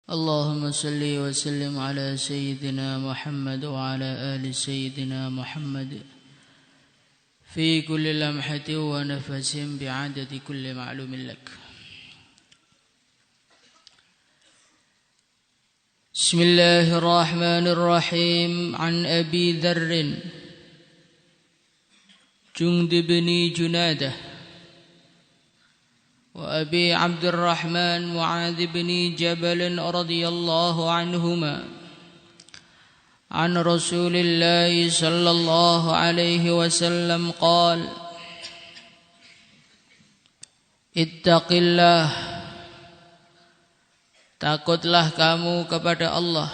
اللهم صل وسلم على سيدنا محمد وعلى آل سيدنا محمد في كل لمحة ونفس بعدد كل معلوم لك. بسم الله الرحمن الرحيم. عن أبي ذر جندب بن جنادة وأبي عبد الرحمن معاذ بن جبل رضي الله عنهما عن رسول الله صلى الله عليه وسلم قال: اتق الله, takutlah kamu kepada Allah,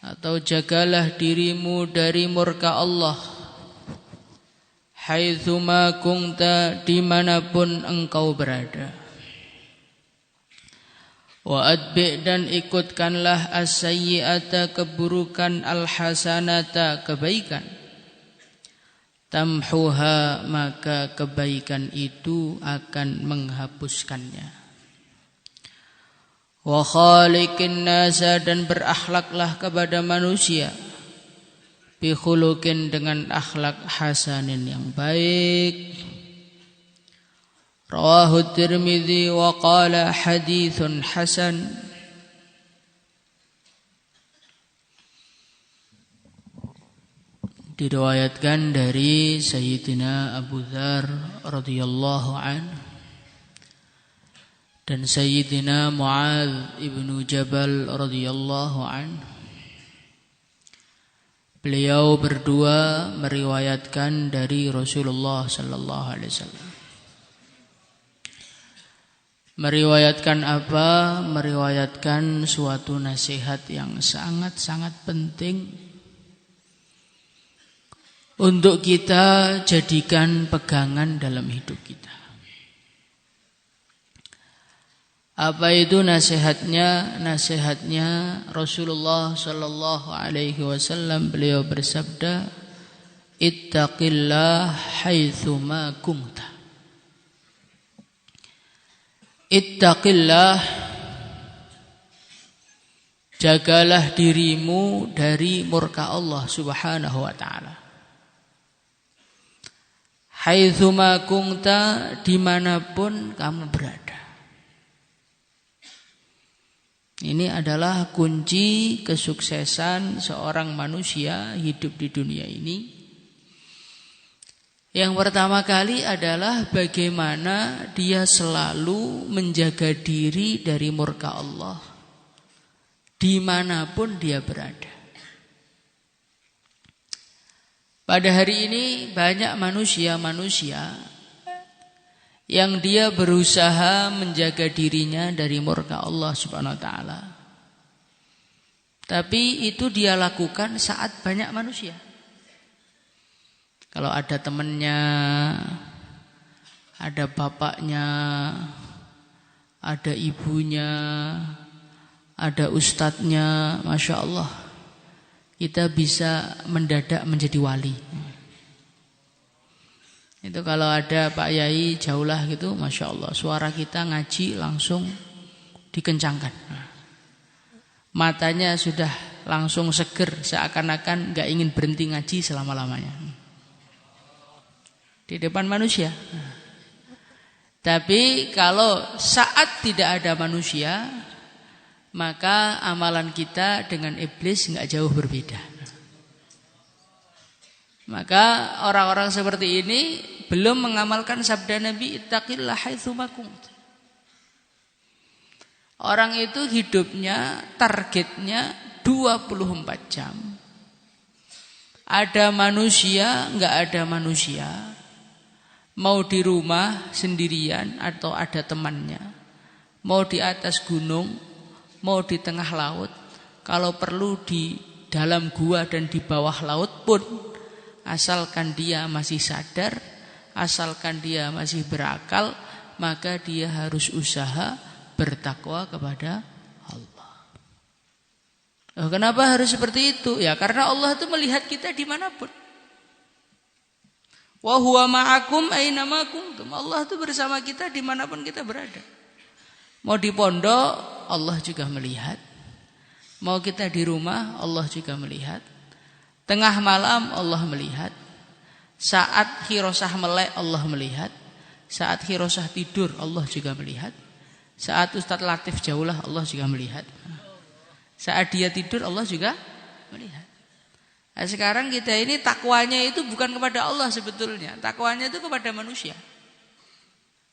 atau jagalah dirimu dari murka Allah, haitsuma kunta, dimanapun engkau berada. Wa atbi', dan ikutkanlah as-sayyi'ata, keburukan, al-hasanata, kebaikan, tamhuha, maka kebaikan itu akan menghapuskannya. Wa khaliqin nasa, dan berakhlaklah kepada manusia, bi khuluqin, dengan akhlak hasanin, yang baik. Rawahu Tirmidzi wa qala haditsun hasan. Diriwayatkan dari Sayyidina Abu Dzar radhiyallahu anhu dan Sayyidina Muadz ibnu Jabal radhiyallahu anhu. Beliau berdua meriwayatkan dari Rasulullah sallallahu alaihi wasallam. Meriwayatkan apa? Meriwayatkan suatu nasihat yang sangat-sangat penting untuk kita jadikan pegangan dalam hidup kita. Apa itu nasihatnya? Nasihatnya Rasulullah sallallahu alaihi wasallam, beliau bersabda, ittaqillah haitsuma kunta. Ittaqillah, jagalah dirimu dari murka Allah subhanahu wa ta'ala. Haitsuma kunta, dimanapun kamu berada. Ini adalah kunci kesuksesan seorang manusia hidup di dunia ini. Yang pertama kali adalah bagaimana dia selalu menjaga diri dari murka Allah dimanapun dia berada. Pada hari ini banyak manusia-manusia yang dia berusaha menjaga dirinya dari murka Allah subhanahu wa ta'ala. Tapi itu dia lakukan saat banyak manusia. Kalau ada temannya, ada bapaknya, ada ibunya, ada ustadznya, Masya Allah, kita bisa mendadak menjadi wali. Itu kalau ada Pak Yai jauhlah gitu, Masya Allah, suara kita ngaji langsung dikencangkan. Matanya sudah langsung seger, seakan-akan gak ingin berhenti ngaji selama-lamanya di depan manusia. Tapi kalau saat tidak ada manusia, maka amalan kita dengan iblis gak jauh berbeda. Maka orang-orang seperti ini belum mengamalkan sabda Nabi, ittaqillah haitsuma kunta. Orang itu hidupnya, targetnya 24 jam. Ada manusia, enggak ada manusia. Mau di rumah sendirian atau ada temannya. Mau di atas gunung, mau di tengah laut. Kalau perlu di dalam gua dan di bawah laut pun, asalkan dia masih sadar, asalkan dia masih berakal, maka dia harus usaha bertakwa kepada Allah. Kenapa harus seperti itu? Ya karena Allah itu melihat kita dimanapun. Wa huwa ma'akum aina ma kuntum. Allah itu bersama kita dimanapun kita berada. Mau di pondok, Allah juga melihat. Mau kita di rumah, Allah juga melihat. Tengah malam Allah melihat. Saat hirosah melek Allah melihat. Saat hirosah tidur Allah juga melihat. Saat Ustadz Latif jauhlah Allah juga melihat. Saat dia tidur Allah juga melihat. Nah, sekarang kita ini takwanya itu bukan kepada Allah sebetulnya. Takwanya itu kepada manusia.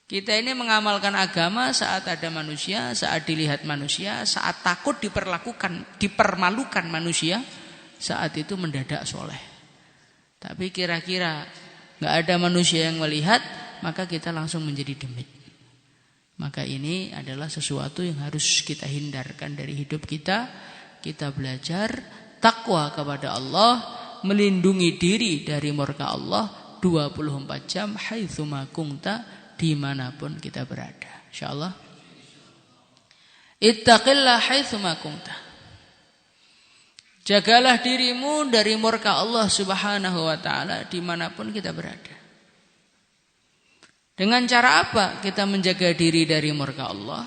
Kita ini mengamalkan agama saat ada manusia, saat dilihat manusia, saat takut dipermalukan manusia, saat itu mendadak soleh. Tapi kira-kira gak ada manusia yang melihat, maka kita langsung menjadi demit. Maka ini adalah sesuatu yang harus kita hindarkan dari hidup kita. Kita belajar takwa kepada Allah, melindungi diri dari murka Allah 24 jam haitsuma kunta, dimanapun kita berada. InsyaAllah. Ittaqillah haitsuma kunta. Jagalah dirimu dari murka Allah subhanahu wa ta'ala dimanapun kita berada. Dengan cara apa kita menjaga diri dari murka Allah?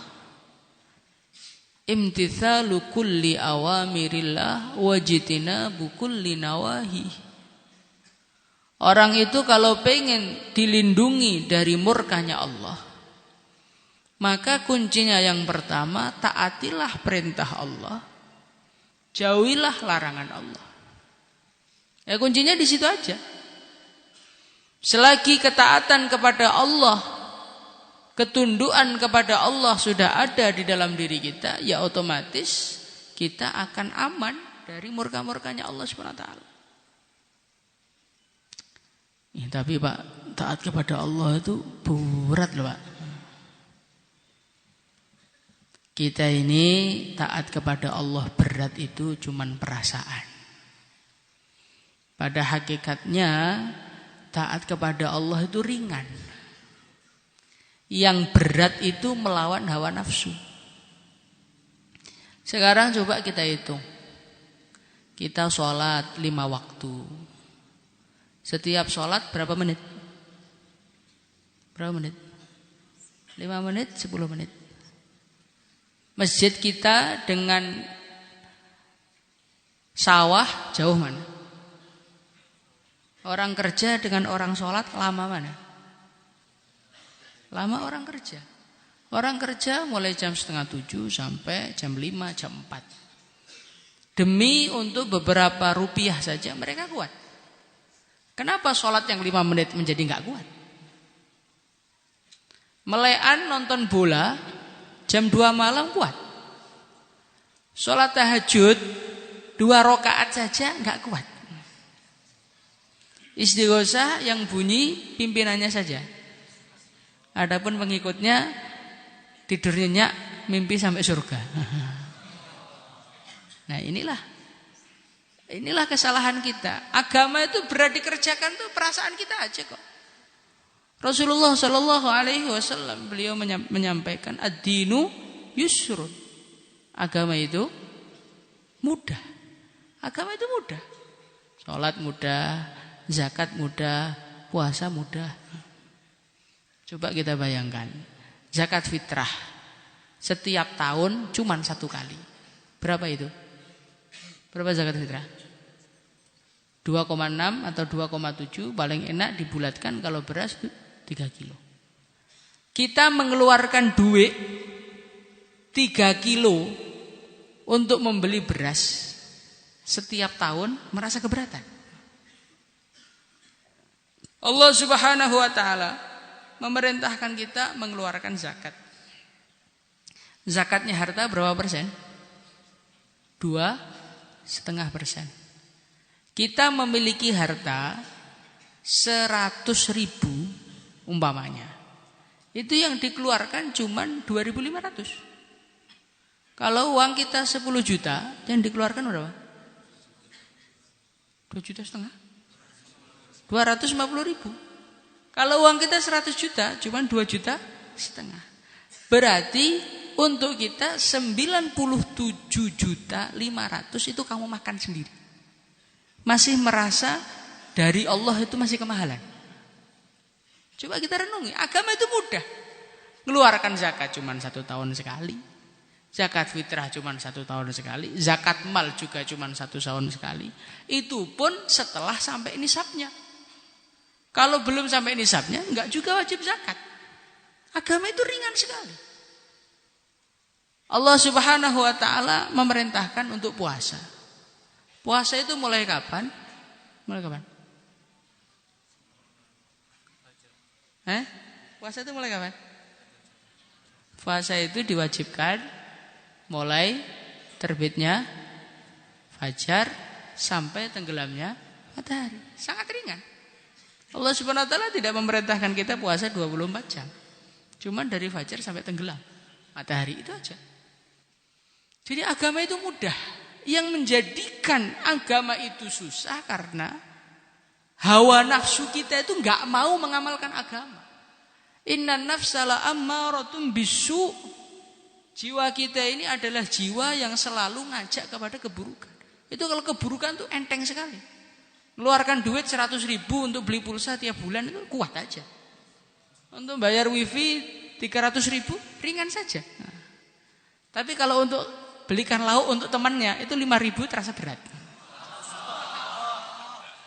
Imtithalu kulli awamirillah wajitinabu kulli nawahi. Orang itu kalau pengen dilindungi dari murkanya Allah, maka kuncinya yang pertama, taatilah perintah Allah, jauhilah larangan Allah. Ya kuncinya di situ aja. Selagi ketaatan kepada Allah, ketundukan kepada Allah sudah ada di dalam diri kita, ya otomatis kita akan aman dari murka-murkanya Allah Subhanahu wa taala. Ya, tapi Pak, taat kepada Allah itu berat loh Pak. Kita ini taat kepada Allah berat itu cuman perasaan. Pada hakikatnya taat kepada Allah itu ringan. Yang berat itu melawan hawa nafsu. Sekarang coba kita hitung. Kita sholat 5 waktu. Setiap sholat berapa menit? Berapa menit? 5 menit, 10 menit. Masjid kita dengan sawah jauh mana? Orang kerja dengan orang sholat lama mana? Lama orang kerja. Orang kerja mulai jam 6:30 sampai jam 5, jam 4. Demi untuk beberapa rupiah saja mereka kuat. Kenapa sholat yang 5 menit menjadi gak kuat? Melean nonton bola jam 2 malam kuat. Sholat tahajud 2 rakaat saja gak kuat. Istighosah yang bunyi pimpinannya saja. Adapun pengikutnya tidur nyenyak, mimpi sampai surga. Nah inilah kesalahan kita. Agama itu berat dikerjakan tuh perasaan kita aja kok. Rasulullah Shallallahu Alaihi Wasallam beliau menyampaikan ad-dinu yusrun. Agama itu mudah. Agama itu mudah. Sholat mudah, zakat mudah, puasa mudah. Coba kita bayangkan, zakat fitrah setiap tahun cuman 1 kali. Berapa itu? Berapa zakat fitrah? 2,6 atau 2,7 paling enak dibulatkan kalau beras 3 kilo. Kita mengeluarkan duit 3 kilo untuk membeli beras setiap tahun merasa keberatan. Allah Subhanahu wa taala memerintahkan kita mengeluarkan zakat. Zakatnya harta berapa persen? 2,5%. Kita memiliki harta 100.000 umpamanya. Itu yang dikeluarkan cuman 2.500. Kalau uang kita 10 juta, yang dikeluarkan berapa? 2,5 juta. 250.000. Kalau uang kita 100 juta, cuman 2,5 juta. Berarti untuk kita 97.500.000 itu kamu makan sendiri. Masih merasa dari Allah itu masih kemahalan. Coba kita renungi, agama itu mudah. Ngeluarkan zakat cuma 1 tahun sekali. Zakat fitrah cuma 1 tahun sekali, zakat mal juga cuma 1 tahun sekali. Itu pun setelah sampai nisabnya. Kalau belum sampai nisabnya, enggak juga wajib zakat. Agama itu ringan sekali. Allah Subhanahu wa taala memerintahkan untuk puasa. Puasa itu mulai kapan? Mulai kapan? Puasa itu mulai kapan? Puasa itu diwajibkan mulai terbitnya fajar sampai tenggelamnya matahari. Sangat ringan. Allah Subhanahu wa taala tidak memerintahkan kita puasa 24 jam. Cuma dari fajar sampai tenggelam matahari, itu aja. Jadi agama itu mudah. Yang menjadikan agama itu susah karena hawa nafsu kita itu enggak mau mengamalkan agama. Innan nafsala ammaratun bisu. Jiwa kita ini adalah jiwa yang selalu ngajak kepada keburukan. Itu kalau keburukan itu enteng sekali. Keluarkan duit 100.000 untuk beli pulsa tiap bulan itu kuat aja. Untuk bayar wifi 300.000 ringan saja. Nah, tapi kalau untuk belikan lauk untuk temannya itu 5.000 terasa berat.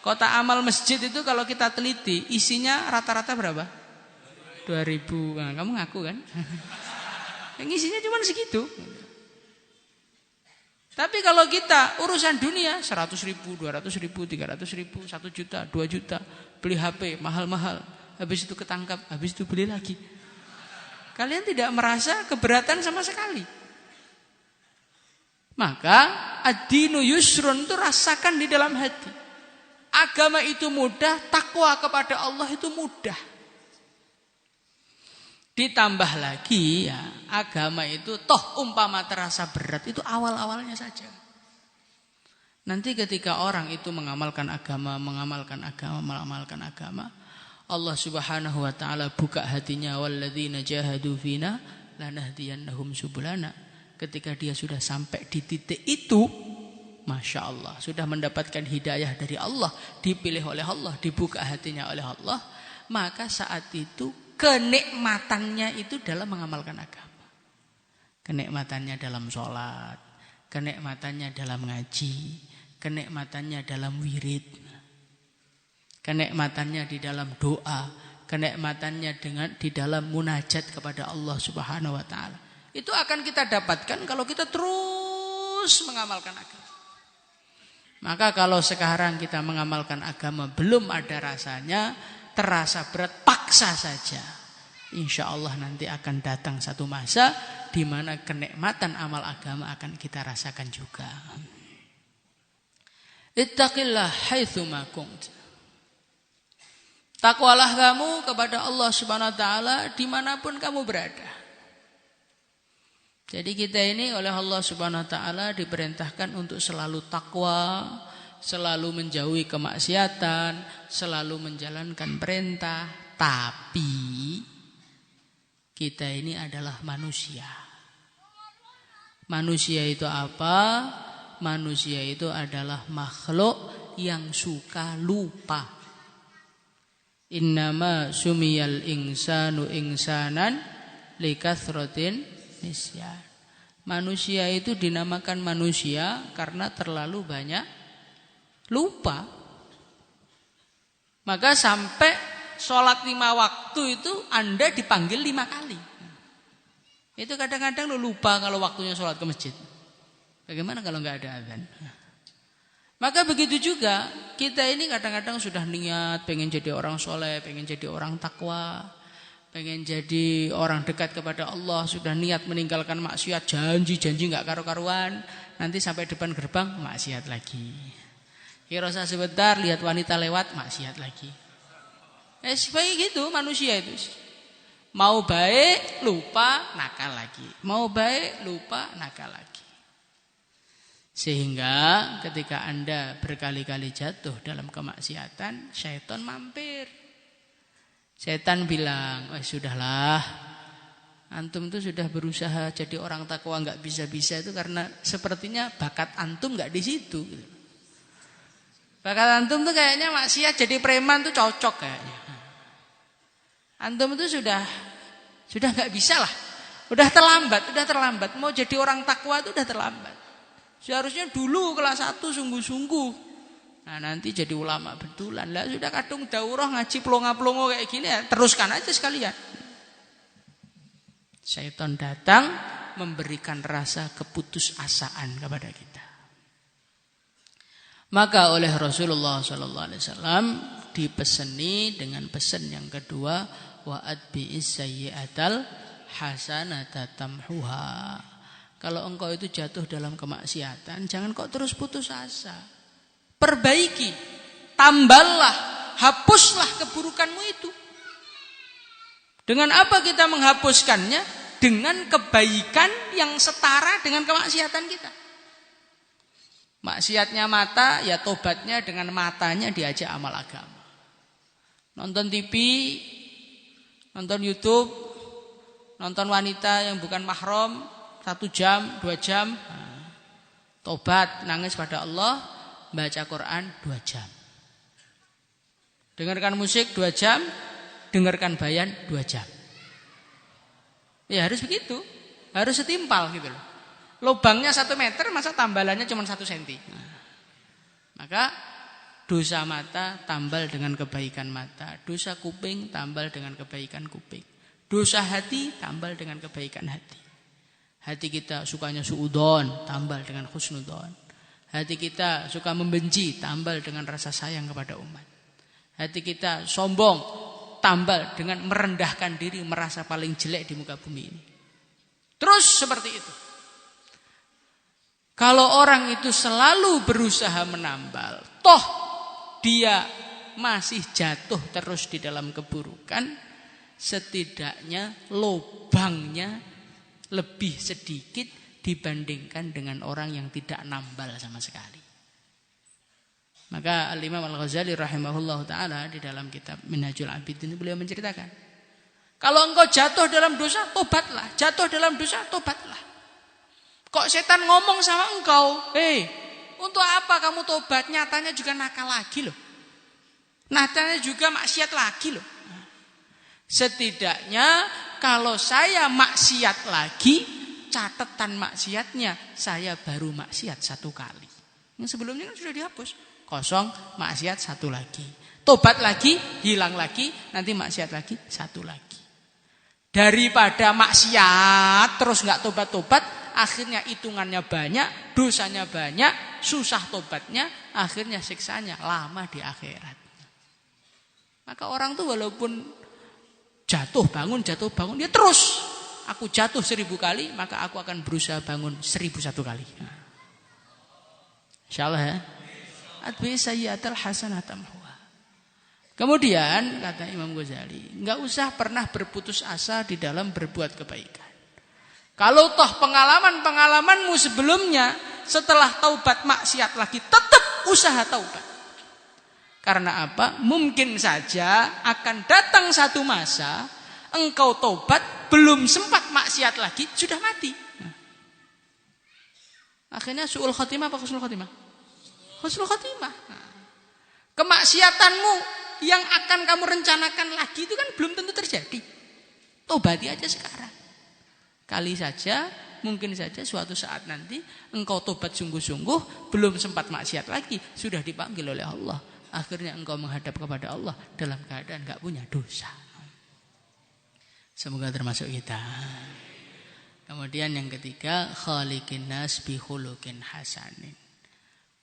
Kota amal masjid itu kalau kita teliti isinya rata-rata berapa? 2.000. Nah, kamu ngaku kan? Yang isinya cuma segitu. Tapi kalau kita urusan dunia 100.000, 200.000, 300.000, 1 juta, 2 juta, beli HP mahal-mahal, habis itu ketangkap, habis itu beli lagi. Kalian tidak merasa keberatan sama sekali. Maka ad-dinu yusrun itu rasakan di dalam hati. Agama itu mudah, takwa kepada Allah itu mudah. Ditambah lagi ya, agama itu toh umpama terasa berat itu awal-awalnya saja. Nanti ketika orang itu mengamalkan agama, Allah Subhanahu wa taala buka hatinya, walladzina jahadu fina lanahdiyannahum subulana. Ketika dia sudah sampai di titik itu, Masya Allah, sudah mendapatkan hidayah dari Allah, dipilih oleh Allah, dibuka hatinya oleh Allah, maka saat itu kenikmatannya itu dalam mengamalkan agama. Kenikmatannya dalam sholat, kenikmatannya dalam ngaji, kenikmatannya dalam wirid, kenikmatannya di dalam doa, kenikmatannya di dalam munajat kepada Allah Subhanahu wa taala. Itu akan kita dapatkan kalau kita terus mengamalkan agama. Maka kalau sekarang kita mengamalkan agama belum ada rasanya, terasa berat, paksa saja. Insya Allah nanti akan datang satu masa di mana kenikmatan amal agama akan kita rasakan juga. Ittaqillah haitsu ma kunt. Takwalah kamu kepada Allah Subhanahu wa taala dimanapun kamu berada. Jadi kita ini oleh Allah Subhanahu wa taala diperintahkan untuk selalu takwa, selalu menjauhi kemaksiatan, selalu menjalankan perintah. Tapi kita ini adalah manusia. Manusia itu apa? Manusia itu adalah makhluk yang suka lupa. Innama sumiyal insanu insanan likathratin nisyan. Manusia itu dinamakan manusia karena terlalu banyak lupa. Maka sampai sholat 5 waktu itu Anda dipanggil 5 kali. Itu kadang-kadang lu lupa kalau waktunya sholat ke masjid. Bagaimana kalau nggak ada azan? Maka begitu juga kita ini kadang-kadang sudah niat pengen jadi orang soleh, pengen jadi orang takwa, pengen jadi orang dekat kepada Allah, sudah niat meninggalkan maksiat, janji nggak karu-karuan, nanti sampai depan gerbang maksiat lagi. Kira-kira sebentar lihat wanita lewat maksiat lagi. Seperti gitu manusia itu. Mau baik lupa nakal lagi, mau baik lupa nakal lagi. Sehingga ketika Anda berkali-kali jatuh dalam kemaksiatan, syaitan mampir. Setan bilang, sudahlah, antum tuh sudah berusaha jadi orang takwa nggak bisa-bisa itu karena sepertinya bakat antum nggak di situ. Bakat antum tuh kayaknya maksiat jadi preman tuh cocok kayaknya. Antum tuh sudah nggak bisa lah Udah terlambat. Mau jadi orang takwa itu udah terlambat. Seharusnya dulu kelas 1 sungguh-sungguh. Nah, nanti jadi ulama betulan. Lah sudah kadung daurah ngaji plonga-plongo kayak gini ya, teruskan aja sekalian. Syaitan datang memberikan rasa keputusasaan kepada kita. Maka oleh Rasulullah sallallahu alaihi wasallam dipeseni dengan pesan yang kedua, wa atbi'is sayyi'atal hasanata tamhuha. Kalau engkau itu jatuh dalam kemaksiatan, jangan kok terus putus asa. Perbaiki, tambahlah, hapuslah keburukanmu itu. Dengan apa kita menghapuskannya? Dengan kebaikan yang setara dengan kemaksiatan kita. Maksiatnya mata, ya tobatnya dengan matanya diajak amal agama. Nonton TV, nonton YouTube, nonton wanita yang bukan mahram 1 jam, 2 jam, tobat, nangis pada Allah, baca Quran 2 jam. Dengarkan musik 2 jam, dengarkan bayan 2 jam. Ya harus begitu, harus setimpal gitu loh. Lubangnya 1 meter, masa tambalannya cuma 1 senti. Maka dosa mata tambal dengan kebaikan mata, dosa kuping tambal dengan kebaikan kuping, dosa hati tambal dengan kebaikan hati. Hati kita sukanya suudon, tambal dengan husnudon. Hati kita suka membenci, tambal dengan rasa sayang kepada umat. Hati kita sombong, tambal dengan merendahkan diri, merasa paling jelek di muka bumi ini. Terus seperti itu. Kalau orang itu selalu berusaha menambal, toh dia masih jatuh terus di dalam keburukan, setidaknya lubangnya lebih sedikit dibandingkan dengan orang yang tidak nambal sama sekali. Maka Al-Imam Al-Ghazali rahimahullah ta'ala di dalam kitab Minhajul Abidin beliau menceritakan, kalau engkau jatuh dalam dosa, tobatlah. Jatuh dalam dosa, tobatlah. Kok setan ngomong sama engkau, untuk apa kamu tobat? Nyatanya juga nakal lagi loh. Nyatanya juga maksiat lagi loh. Setidaknya kalau saya maksiat lagi, catatan maksiatnya saya baru maksiat 1 kali. Yang sebelumnya kan sudah dihapus. Kosong, maksiat 1 lagi. Tobat lagi, hilang lagi, nanti maksiat lagi 1 lagi. Daripada maksiat terus nggak tobat-tobat, akhirnya hitungannya banyak, dosanya banyak, susah tobatnya, akhirnya siksanya lama di akhirat. Maka orang tuh walaupun jatuh bangun, dia terus. Aku jatuh 1000 kali, maka aku akan berusaha bangun 1001 kali. Insyaallah ya. Atbi sayyi'atal hasanata tamhuha. Kemudian kata Imam Ghazali, enggak usah pernah berputus asa di dalam berbuat kebaikan. Kalau toh pengalaman-pengalamanmu sebelumnya setelah taubat maksiat lagi, tetap usaha taubat. Karena apa? Mungkin saja akan datang satu masa engkau taubat belum sempat maksiat lagi sudah mati. Akhirnya su'ul khatimah apa husnul khatimah? Husnul khatimah. Kemaksiatanmu yang akan kamu rencanakan lagi itu kan belum tentu terjadi. Tobati aja sekarang. Kali saja, mungkin saja suatu saat nanti engkau tobat sungguh-sungguh, belum sempat maksiat lagi, sudah dipanggil oleh Allah. Akhirnya engkau menghadap kepada Allah dalam keadaan enggak punya dosa. Semoga termasuk kita. Kemudian yang ketiga, khaliqin nas bi khuluqin hasanin.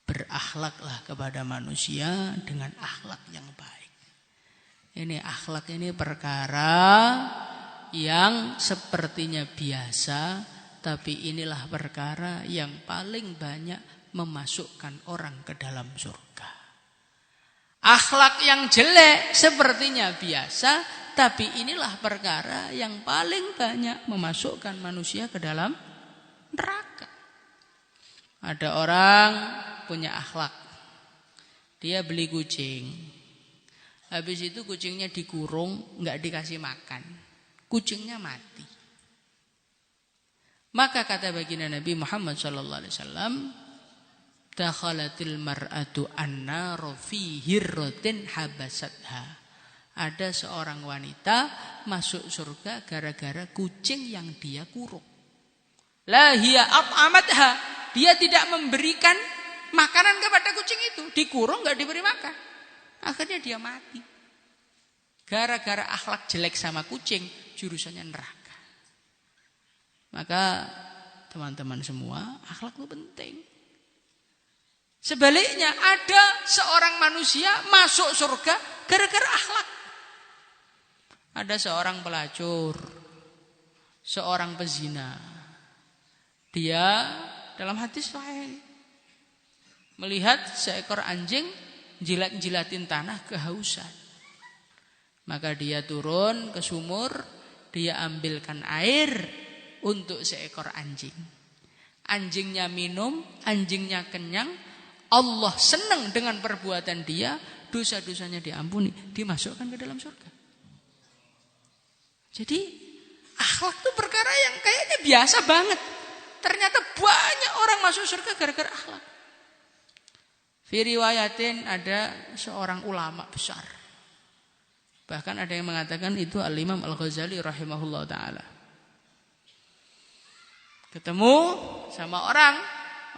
Berakhlaklah kepada manusia dengan akhlak yang baik. Ini akhlak ini perkara yang sepertinya biasa, tapi inilah perkara yang paling banyak memasukkan orang ke dalam surga. Akhlak yang jelek sepertinya biasa, tapi inilah perkara yang paling banyak memasukkan manusia ke dalam neraka. Ada orang punya akhlak, dia beli kucing. Habis itu kucingnya dikurung, nggak dikasih makan, kucingnya mati. Maka kata baginda Nabi Muhammad SAW, dakhalatil mar'atu an-nar fi hirratin habasatha Ada seorang wanita masuk surga gara-gara kucing yang dia kurung. La hiya at'amatha. Dia tidak memberikan makanan kepada kucing itu. Dikurung enggak diberi makan. Akhirnya dia mati. Gara-gara akhlak jelek sama kucing, jurusannya neraka. Maka teman-teman semua, akhlak itu penting. Sebaliknya ada seorang manusia masuk surga gara-gara akhlak. Ada seorang pelacur, seorang pezina. Dia dalam hadis sahih melihat seekor anjing jilat-jilatin tanah kehausan. Maka dia turun ke sumur, dia ambilkan air untuk seekor anjing. Anjingnya minum, anjingnya kenyang. Allah senang dengan perbuatan dia, dosa-dosanya diampuni, dimasukkan ke dalam surga. Jadi akhlak itu perkara yang kayaknya biasa banget. Ternyata banyak orang masuk surga gara-gara akhlak. Fi riwayatin ada seorang ulama besar. Bahkan ada yang mengatakan itu Al-Imam Al-Ghazali rahimahullah ta'ala. Ketemu sama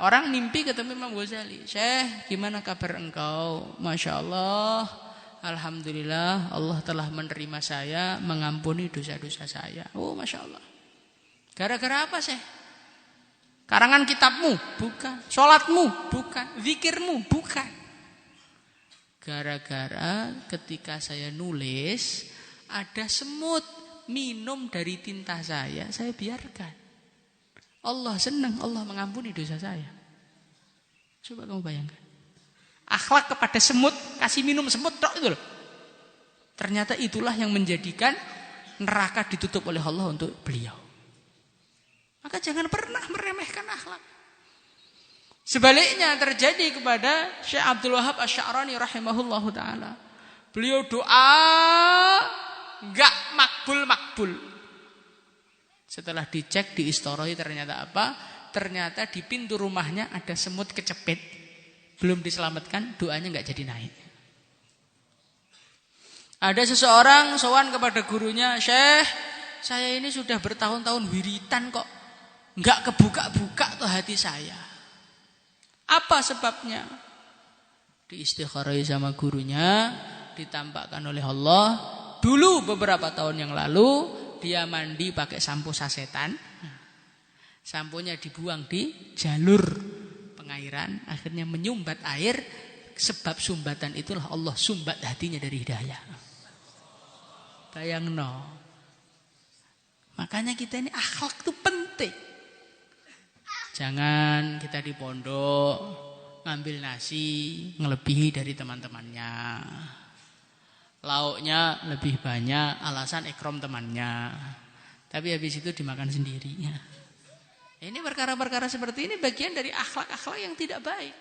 orang mimpi ketemu Imam Ghazali. Syekh, gimana kabar engkau? Masya Allah, alhamdulillah Allah telah menerima saya, mengampuni dosa-dosa saya. Oh Masya Allah. Gara-gara apa Syekh? Karangan kitabmu? Bukan. Sholatmu? Bukan. Zikirmu? Bukan. Gara-gara ketika saya nulis ada semut minum dari tinta saya biarkan. Allah senang, Allah mengampuni dosa saya. Coba kamu bayangkan. Akhlak kepada semut, kasih minum semut tok itu loh. Ternyata itulah yang menjadikan neraka ditutup oleh Allah untuk beliau. Maka jangan pernah meremehkan akhlak. Sebaliknya terjadi kepada Syekh Abdul Wahab Asy-Sya'rani rahimahullahu ta'ala. Beliau doa gak makbul. Setelah dicek di istoroi ternyata apa? Ternyata di pintu rumahnya ada semut kecepit. Belum diselamatkan, doanya gak jadi naik. Ada seseorang sowan kepada gurunya, Syekh, saya ini sudah bertahun-tahun wiritan kok gak kebuka-buka tuh hati saya. Apa sebabnya? Diistikharai sama gurunya, ditampakkan oleh Allah. Dulu beberapa tahun yang lalu dia mandi pakai sampo sasetan. Samponya dibuang di jalur pengairan, akhirnya menyumbat air. Sebab sumbatan itulah Allah sumbat hatinya dari hidayah. Bayangno. Makanya kita ini akhlak itu penting. Jangan kita di pondok ngambil nasi ngelebihi dari teman-temannya. Lauknya lebih banyak, alasan ikram temannya. Tapi habis itu dimakan sendirinya. Ini perkara-perkara seperti ini bagian dari akhlak-akhlak yang tidak baik.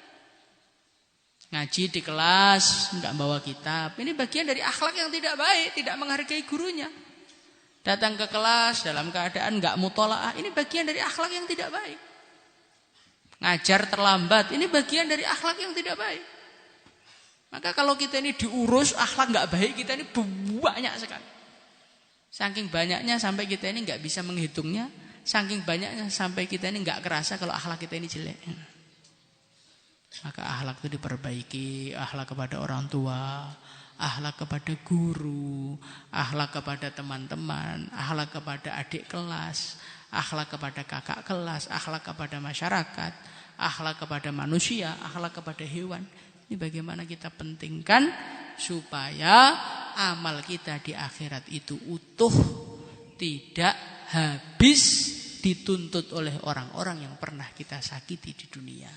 Ngaji di kelas, enggak bawa kitab. Ini bagian dari akhlak yang tidak baik, tidak menghargai gurunya. Datang ke kelas dalam keadaan enggak mutolaah, ini bagian dari akhlak yang tidak baik. Ngajar terlambat, ini bagian dari akhlak yang tidak baik. Maka kalau kita ini diurus akhlak nggak baik, kita ini banyak sekali. Saking banyaknya sampai kita ini nggak bisa menghitungnya, saking banyaknya sampai kita ini nggak kerasa kalau akhlak kita ini jelek. Maka akhlak itu diperbaiki, akhlak kepada orang tua, akhlak kepada guru, akhlak kepada teman-teman, akhlak kepada adik kelas, akhlak kepada kakak kelas, akhlak kepada masyarakat, akhlak kepada manusia, akhlak kepada hewan. Ini bagaimana kita pentingkan supaya amal kita di akhirat itu utuh, tidak habis dituntut oleh orang-orang yang pernah kita sakiti di dunia.